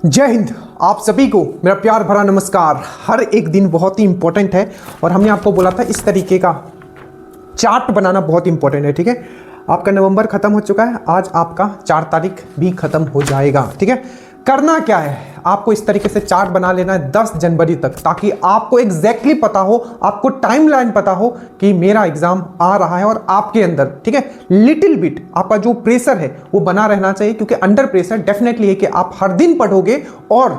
जय हिंद। आप सभी को मेरा प्यार भरा नमस्कार। हर एक दिन बहुत ही इंपॉर्टेंट है और हमने आपको बोला था इस तरीके का चार्ट बनाना बहुत इंपॉर्टेंट है। ठीक है, आपका नवंबर खत्म हो चुका है, आज आपका 4 तारीख भी खत्म हो जाएगा। ठीक है, करना क्या है, आपको इस तरीके से चार्ट बना लेना है 10 जनवरी तक, ताकि आपको एग्जैक्टली पता हो, आपको टाइमलाइन पता हो कि मेरा एग्जाम आ रहा है और आपके अंदर, ठीक है, लिटिल बिट आपका जो प्रेशर है वो बना रहना चाहिए, क्योंकि अंडर प्रेशर डेफिनेटली है कि आप हर दिन पढ़ोगे और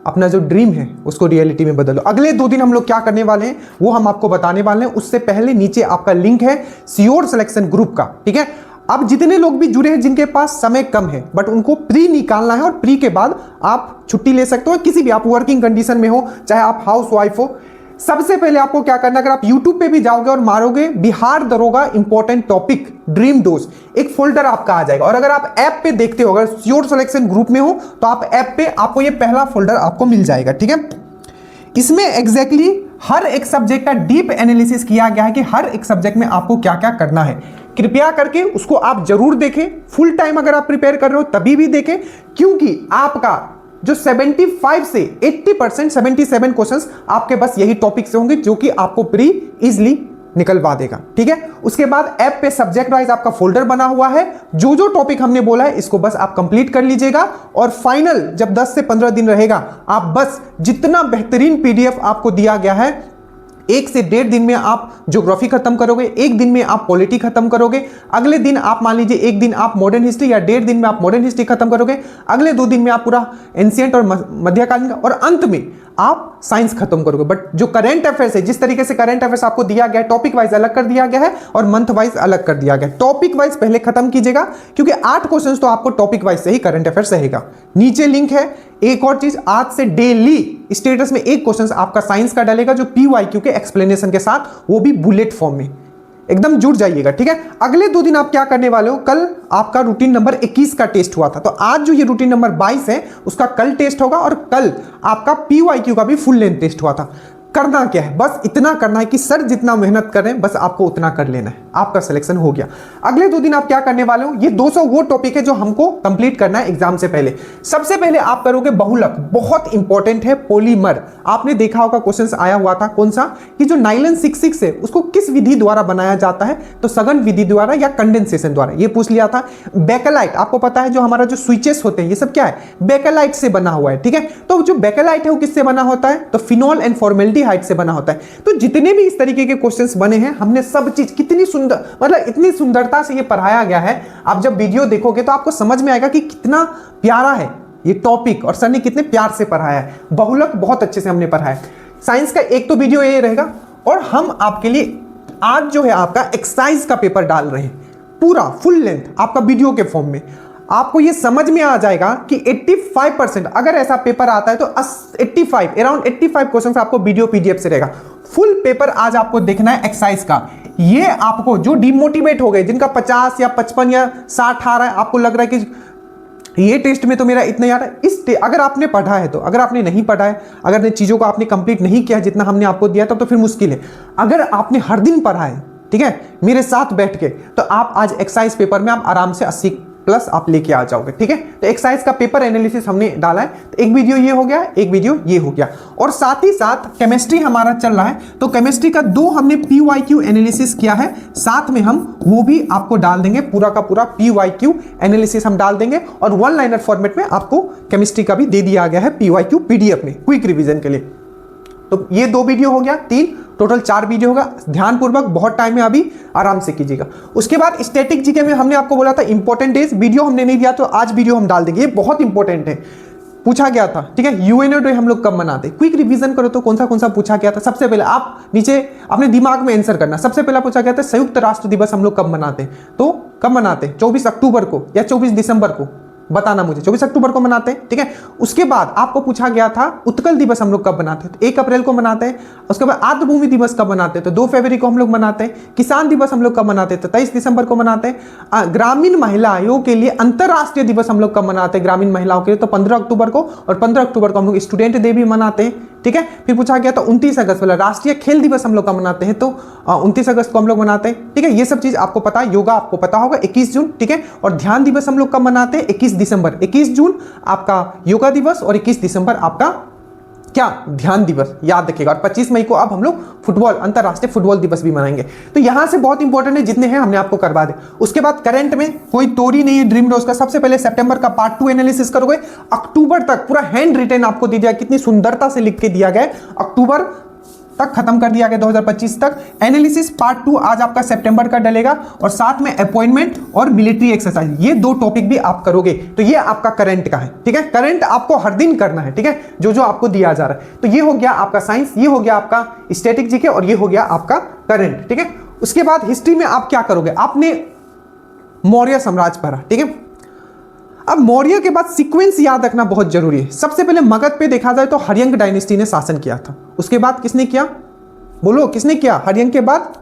अपना जो ड्रीम है उसको रियलिटी में बदलो। अगले 2 दिन हम लोग क्या करने वाले हैं वो हम आपको बताने वाले हैं। उससे पहले नीचे आपका लिंक है श्योर सिलेक्शन ग्रुप का। ठीक है, अब जितने लोग भी जुड़े हैं जिनके पास समय कम है बट उनको प्री निकालना है और प्री के बाद आप छुट्टी ले सकते हो, किसी भी आप वर्किंग कंडीशन में हो, चाहे आप हाउस वाइफ हो। सबसे पहले आपको क्या करना है, अगर आप YouTube पे भी जाओगे और मारोगे बिहार दरोगा इंपॉर्टेंट टॉपिक ड्रीम डोज, एक फोल्डर आपका आ जाएगा। और अगर आप ऐप पे देखते हो, अगर श्योर सिलेक्शन ग्रुप में हो तो आप ऐप पे आपको ये पहला फोल्डर आपको मिल जाएगा। ठीक है, इसमें एग्जैक्टली हर एक सब्जेक्ट का डीप एनालिसिस किया गया है कि हर एक सब्जेक्ट में आपको क्या क्या करना है। कृपया करके उसको आप जरूर देखें, फुल टाइम अगर आप प्रिपेयर कर रहे हो तभी भी देखें, क्योंकि आपका जो 75 से 80% 77 क्वेश्चंस आपके बस यही टॉपिक से होंगे जो कि आपको प्री इजिली निकलवा देगा। ठीक है, उसके बाद ऐप पे सब्जेक्ट वाइज आपका फोल्डर बना हुआ है, जो जो टॉपिक हमने बोला है इसको बस आप कंप्लीट कर लीजिएगा। और फाइनल जब 10 से 15 दिन रहेगा, आप बस जितना बेहतरीन पीडीएफ आपको दिया गया है, 1 से 1.5 दिन में आप ज्योग्राफी खत्म करोगे, 1 दिन में आप पॉलिटी खत्म करोगे, अगले दिन आप मान लीजिए 1 दिन आप मॉडर्न हिस्ट्री, या 1.5 दिन में आप मॉडर्न हिस्ट्री खत्म करोगे, अगले 2 दिन में आप पूरा एंशिएंट और मध्यकालीन, और अंत में आप साइंस खत्म करोगे। बट जो करंट अफेयर्स है, जिस तरीके से करंट अफेयर्स आपको दिया गया है, टॉपिक वाइज अलग कर दिया गया है और मंथ वाइज अलग कर दिया गया है। टॉपिक वाइज पहले खत्म कीजिएगा, क्योंकि 8 क्वेश्चन तो आपको टॉपिक वाइज से ही करंट अफेयर्स रहेगा। नीचे लिंक है। एक और चीज, आज से डेली स्टेटस में 1 क्वेश्चन आपका साइंस का डलेगा, जो PYQ के एक्सप्लेनेशन के साथ, वो भी बुलेट फॉर्म में। एकदम जुड़ जाइएगा। ठीक है, अगले 2 दिन आप क्या करने वाले हो, कल आपका रूटीन नंबर 21 का टेस्ट हुआ था, तो आज जो ये रूटीन नंबर 22 है उसका कल टेस्ट होगा, और कल आपका PYQ का भी फुल लेंथ टेस्ट हुआ था। करना क्या है, बस इतना करना है कि सर जितना मेहनत कर रहे हैं बस आपको उतना कर लेना है, आपका सिलेक्शन हो गया। अगले 2 दिन आप क्या करने वाले हो, ये 200 वो टॉपिक है जो हमको कंप्लीट करना है एग्जाम से पहले। सबसे पहले आप करोगे बहुलक, बहुत इंपॉर्टेंट है पॉलीमर। आपने देखा होगा क्वेश्चन आया हुआ था, कौन सा, कि जो नाइलन 66 है उसको किस विधि द्वारा बनाया जाता है, तो सघन विधि द्वारा या कंडेंसेशन द्वारा, ये पूछ लिया था। बेकेलाइट, आपको पता है जो हमारा जो स्विचेस होते हैं ये सब क्या है, बेकेलाइट से बना हुआ है। ठीक है, तो जो बेकेलाइट है वो किससे बना होता है, तो फिनॉल एंड फॉर्मेल्डिहाइड से बना होता है। तो जितने भी इस तरीके के क्वेश्चंस बने हैं, हमने सब चीज कितनी सुंदर, मतलब इतनी सुंदरता से ये पढ़ाया गया है। आप जब वीडियो देखोगे तो आपको समझ में आएगा कि कितना प्यारा है ये टॉपिक और सर ने कितने प्यार से पढ़ाया है। बहुलक बहुत अच्छे से हमने पढ़ाया है। साइंस का एक तो वीडियो ये रहेगा, और हम आपके लिए आज जो है आपका एक्सरसाइज का पेपर डाल रहे हैं, पूरा फुल लेंथ आपका वीडियो के फॉर्म में। आपको ये समझ में आ जाएगा कि 85% अगर ऐसा पेपर आता है तो 85 अराउंड 85 क्वेश्चन आपको वीडियो PDF से रहेगा। फुल पेपर आज आपको देखना है एक्सरसाइज का। ये आपको जो डिमोटिवेट हो गए, जिनका 50 या 55 या 60 आ रहा है, आपको लग रहा है कि ये टेस्ट में तो मेरा इतना ही आ रहा है, अगर आपने पढ़ा है तो, अगर आपने नहीं पढ़ा है, अगर चीजों को आपने कंप्लीट नहीं किया जितना हमने आपको दिया तब तो फिर मुश्किल है। अगर आपने हर दिन पढ़ा है, ठीक है, मेरे साथ बैठ के, तो आप आज एक्सरसाइज पेपर में आप आराम से 80 प्लस आप लेके आ जाओगे। ठीक है, तो एक्सरसाइज का पेपर एनालिसिस हमने डाला है, तो एक वीडियो ये हो गया, एक वीडियो ये हो गया। और साथ ही साथ केमिस्ट्री हमारा चल रहा है, तो केमिस्ट्री का 2 हमने PYQ एनालिसिस किया है, साथ में हम वो भी आपको डाल देंगे, पूरा का पूरा PYQ एनालिसिस हम डाल देंगे, और 1 लाइनर फॉर्मेट में आपको केमिस्ट्री का भी दे दिया गया है PYQ PDF में, क्विक रिवीजन के लिए। तो ये 2 वीडियो हो गया, 3 टोटल 4 वीडियो होगा। ध्यानपूर्वक, बहुत टाइम है अभी, आराम से कीजिएगा। उसके बाद स्टैटिक जीके में हमने आपको बोला था इंपॉर्टेंट डेज, वीडियो हमने नहीं दिया तो आज वीडियो हम डाल देंगे, ये बहुत इंपॉर्टेंट है, पूछा गया था। ठीक है, UNO डे हम लोग कब मनाते, क्विक रिवीजन करो तो कौन सा पूछा गया था। सबसे पहले आप नीचे अपने दिमाग में आंसर करना। सबसे पहला पूछा गया था संयुक्त राष्ट्र दिवस हम लोग कब मनाते, तो कब मनाते, 24 अक्टूबर को या 24 दिसंबर को, बताना मुझे। 24 अक्टूबर को मनाते हैं, ठीक है। उसके बाद आपको पूछा गया था उत्कल दिवस हम लोग कब मनाते हैं, तो 1 अप्रैल को मनाते हैं। उसके बाद आर्द्रभूमि दिवस कब मनाते हैं, तो 2 फरवरी को हम लोग मनाते हैं। किसान दिवस हम लोग कब मनाते हैं, तो 23 दिसंबर को मनाते हैं। ग्रामीण महिलाओं के लिए अंतरराष्ट्रीय दिवस हम लोग कब मनाते हैं, ग्रामीण महिलाओं के लिए, तो 15 अक्टूबर को। और 15 अक्टूबर को हम लोग स्टूडेंट डे भी मनाते हैं, ठीक है। फिर पूछा गया था 29 अगस्त वाला राष्ट्रीय खेल दिवस हम लोग का मनाते हैं, तो 29 अगस्त को हम लोग मनाते हैं, ठीक है। ये सब चीज आपको पता है। योगा आपको पता होगा 21 जून, ठीक है। और ध्यान दिवस हम लोग कब मनाते हैं? 21 दिसंबर। 21 जून आपका योगा दिवस और 21 दिसंबर आपका क्या? ध्यान दिवस, याद रखिएगा। और 25 मई को अब हम लोग फुटबॉल, अंतरराष्ट्रीय फुटबॉल दिवस भी मनाएंगे। तो यहां से बहुत इंपॉर्टेंट है, जितने हैं हमने आपको करवा दे। उसके बाद करंट में कोई तोड़ी नहीं है ड्रीम रोज का। सबसे पहले सितंबर का पार्ट 2 एनालिसिस करोगे, अक्टूबर तक पूरा हैंड रिटेन आपको दे दिया, कितनी सुंदरता से लिख के दिया गया। अक्टूबर तक खत्म कर दिया गया 2025 तक। एनालिसिस पार्ट 2 आज आपका सितंबर का डलेगा, और साथ में अपॉइंटमेंट और मिलिट्री एक्सरसाइज, ये 2 टॉपिक भी आप करोगे। तो ये आपका करंट का है, ठीक है। करंट आपको हर दिन करना है, ठीक है, जो जो आपको दिया जा रहा है। तो ये हो गया आपका साइंस, ये हो गया आपका स्टैटिक जीके, और ये हो गया आपका करंट, ठीक है। उसके बाद हिस्ट्री में आप क्या करोगे? आपने मौर्य साम्राज्य पढ़ा, ठीक है। अब मौर्य के बाद सीक्वेंस याद रखना बहुत जरूरी है। सबसे पहले मगध पे देखा जाए तो हर्यंक डायनेस्टी ने शासन किया था। उसके बाद किसने किया? बोलो किसने किया? हर्यंक के बाद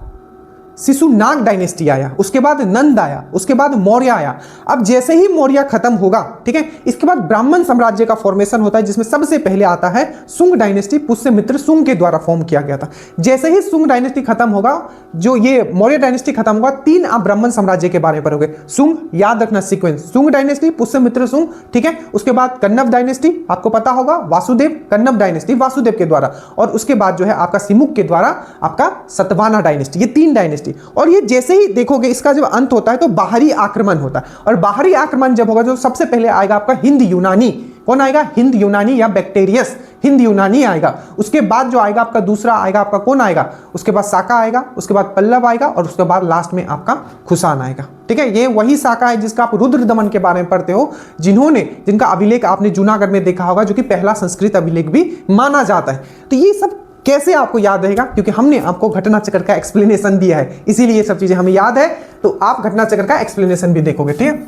शिशुनाग डायनेस्टी आया, उसके बाद नंद आया, उसके बाद मौर्य आया। अब जैसे ही मौर्य खत्म होगा, ठीक है, इसके बाद ब्राह्मण साम्राज्य का फॉर्मेशन होता है, जिसमें सबसे पहले आता है सुंग डायनेस्टी। पुष्यमित्र सुंग के द्वारा फॉर्म किया गया था। जैसे ही सुंग डायनेस्टी खत्म होगा, जो ये मौर्य डायनेस्टी खत्म होगा, 3 आप ब्राह्मण साम्राज्य के बारे में पढ़ोगे। सुंग, याद रखना सीक्वेंस, सुंग डायनेस्टी, पुष्यमित्र सुंग, ठीक है। उसके बाद कन्नव डायनेस्टी, आपको पता होगा, वासुदेव, कन्नव डायनेस्टी वासुदेव के द्वारा, और उसके बाद जो है आपका सिमुक के द्वारा आपका सतवाहना डायनेस्टी। ये 3 डायनेस्टी। और ये जैसे ही देखोगे, इसका जब अंत होता है तो बाहरी आक्रमण होता है, और बाहरी आक्रमण जब होगा, जो सबसे पहले आएगा आपका हिंद यूनानी। कौन आएगा? हिंद यूनानी या बैक्टीरियस हिंद यूनानी आएगा। उसके बाद जो आएगा आपका दूसरा आएगा आपका कौन आएगा? उसके बाद साका आएगा, उसके बाद पल्लव आएगा, और उसके बाद लास्ट में आपका खुसान आएगा, ठीक है। ये वही साका है जिसका आप रुद्र दमन के बारे में पढ़ते हो, जिनका अभिलेख आपने जूनागढ़ में देखा होगा, जो कि पहला संस्कृत अभिलेख भी माना जाता है। तो ये सब कैसे आपको याद रहेगा? क्योंकि हमने आपको घटना चक्र का एक्सप्लेनेशन दिया है, इसीलिए ये सब चीजें हमें याद है। तो आप घटना चक्र का एक्सप्लेनेशन भी देखोगे, ठीक है।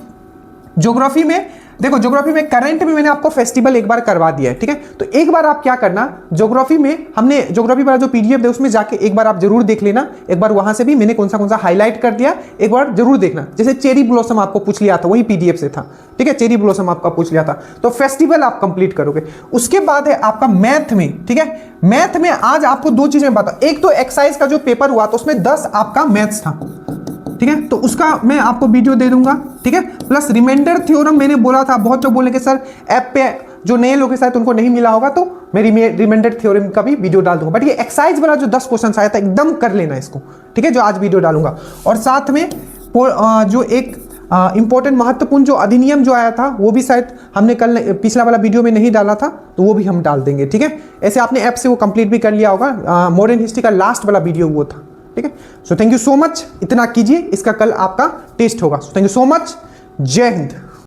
ज्योग्राफी में देखो, ज्योग्राफी में करंट में मैंने आपको फेस्टिवल एक बार करवा दिया है, ठीक है। तो एक बार आप क्या करना, ज्योग्राफी में हमने ज्योग्राफी वाला जो पीडीएफ है उसमें जाके एक बार आप जरूर देख लेना। एक बार वहां से भी मैंने कौन सा हाईलाइट कर दिया, एक बार जरूर देखना। जैसे चेरी ब्लॉसम आपको पूछ लिया था, वही पीडीएफ से था, ठीक है। चेरी ब्लॉसम आपका पूछ लिया था, तो फेस्टिवल आप कंप्लीट करोगे। उसके बाद है आपका मैथ में, ठीक है। मैथ में आज आपको 2 चीजें बता। एक तो एक्सरसाइज का जो पेपर हुआ था उसमें 10 आपका मैथ्स था, ठीक है, तो उसका मैं आपको वीडियो दे दूंगा, ठीक है। प्लस रिमाइंडर थ्योरम मैंने बोला था, बहुत लोग बोले कि सर ऐप पे जो नए लोग हैं शायद उनको नहीं मिला होगा, तो मैं रिमाइंडर थ्योरम का भी वीडियो डाल दूंगा। बट ये एक्सरसाइज वाला जो 10 क्वेश्चन आया था, एकदम कर लेना इसको, ठीक है, जो आज वीडियो डालूंगा। और साथ में जो एक इंपॉर्टेंट महत्वपूर्ण जो अधिनियम जो आया था, वो भी शायद हमने कल पिछला वाला वीडियो में नहीं डाला था, तो वो भी हम डाल देंगे, ठीक है। ऐसे आपने ऐप से वो कंप्लीट भी कर लिया होगा। मॉडर्न हिस्ट्री का लास्ट वाला वीडियो वो था, ठीक है। So thank you so much, इतना कीजिए, इसका कल आपका टेस्ट होगा। So thank you so much, जय हिंद।